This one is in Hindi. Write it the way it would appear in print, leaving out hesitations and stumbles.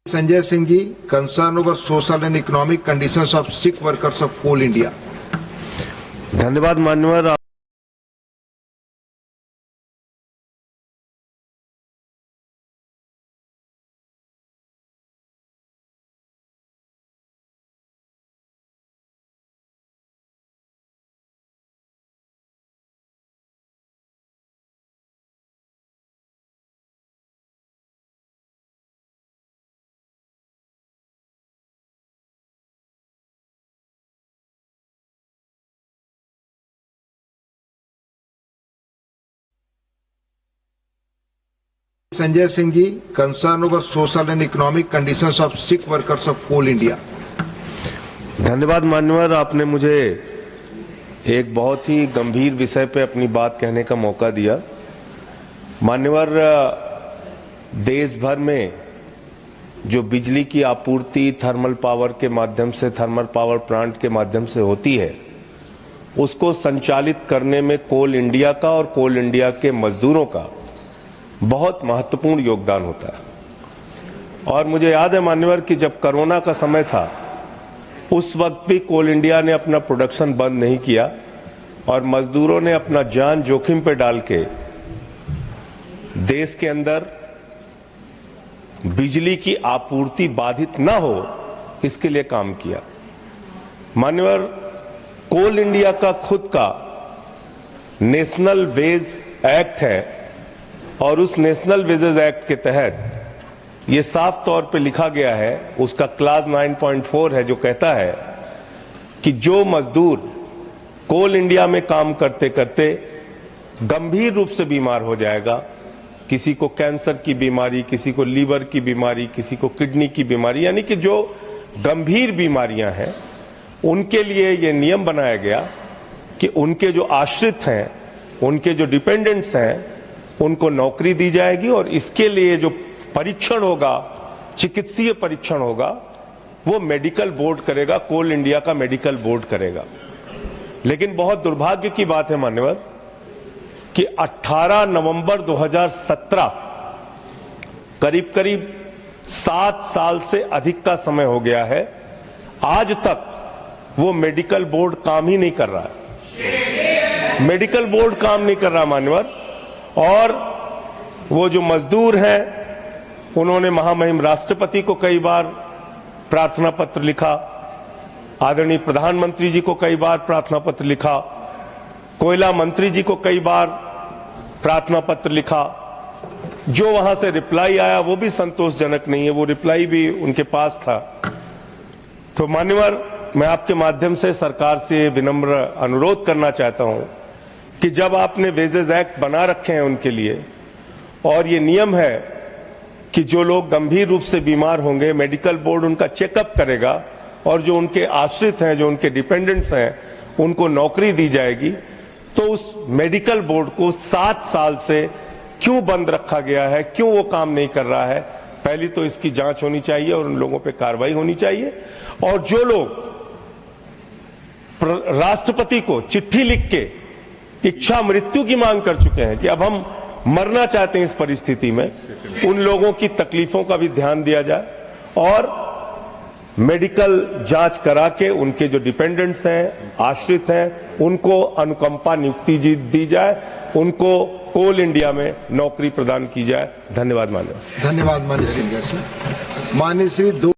Sanjay Singh ji, concern over social and economic conditions of Sikh workers of Coal India. धन्यवाद मान्यवर। Sanjay Singh ji, concern over social and economic conditions of Sikh workers of Coal India. धन्यवाद मान्यवर, आपने मुझे एक बहुत ही गंभीर विषय पे अपनी बात कहने का मौका दिया। मान्यवर, देश भर में जो बिजली की आपूर्ति थर्मल पावर के माध्यम से, थर्मल पावर प्लांट के माध्यम से होती है, उसको संचालित करने में कोल इंडिया का और कोल इंडिया के मजदूरों का बहुत महत्वपूर्ण योगदान होता है। और मुझे याद है मान्यवर कि जब कोरोना का समय था, उस वक्त भी कोल इंडिया ने अपना प्रोडक्शन बंद नहीं किया और मजदूरों ने अपना जान जोखिम पे डाल के देश के अंदर बिजली की आपूर्ति बाधित न हो, इसके लिए काम किया। मान्यवर, कोल इंडिया का खुद का नेशनल वेज एक्ट है और उस नेशनल वेजेस एक्ट के तहत ये साफ तौर पे लिखा गया है, उसका क्लास 9.4 है, जो कहता है कि जो मजदूर कोल इंडिया में काम करते करते गंभीर रूप से बीमार हो जाएगा, किसी को कैंसर की बीमारी, किसी को लीवर की बीमारी, किसी को किडनी की बीमारी, यानी कि जो गंभीर बीमारियां हैं, उनके लिए ये नियम बनाया गया कि उनके जो आश्रित हैं, उनके जो डिपेंडेंट्स हैं, उनको नौकरी दी जाएगी और इसके लिए जो परीक्षण होगा, चिकित्सीय परीक्षण होगा, वो मेडिकल बोर्ड करेगा, कोल इंडिया का मेडिकल बोर्ड करेगा। लेकिन बहुत दुर्भाग्य की बात है मान्यवर कि 18 नवंबर 2017, करीब करीब 7 साल से अधिक का समय हो गया है, आज तक वो मेडिकल बोर्ड काम ही नहीं कर रहा है। मेडिकल बोर्ड काम नहीं कर रहा मान्यवर। और वो जो मजदूर हैं, उन्होंने महामहिम राष्ट्रपति को कई बार प्रार्थना पत्र लिखा, आदरणीय प्रधानमंत्री जी को कई बार प्रार्थना पत्र लिखा, कोयला मंत्री जी को कई बार प्रार्थना पत्र लिखा। जो वहां से रिप्लाई आया वो भी संतोषजनक नहीं है, वो रिप्लाई भी उनके पास था। तो मान्यवर, मैं आपके माध्यम से सरकार से विनम्र अनुरोध करना चाहता हूं कि जब आपने वेजेस एक्ट बना रखे हैं उनके लिए, और ये नियम है कि जो लोग गंभीर रूप से बीमार होंगे, मेडिकल बोर्ड उनका चेकअप करेगा और जो उनके आश्रित हैं, जो उनके डिपेंडेंट्स हैं, उनको नौकरी दी जाएगी, तो उस मेडिकल बोर्ड को 7 साल से क्यों बंद रखा गया है, क्यों वो काम नहीं कर रहा है? पहली तो इसकी जांच होनी चाहिए और उन लोगों पे कार्रवाई होनी चाहिए। और जो लोग राष्ट्रपति को चिट्ठी लिख के इच्छा मृत्यु की मांग कर चुके हैं कि अब हम मरना चाहते हैं इस परिस्थिति में, उन लोगों की तकलीफों का भी ध्यान दिया जाए और मेडिकल जांच करा के उनके जो डिपेंडेंट्स हैं, आश्रित हैं, उनको अनुकंपा नियुक्ति दी जाए, उनको कोल इंडिया में नौकरी प्रदान की जाए। धन्यवाद मान्य। धन्यवाद माननीय श्री।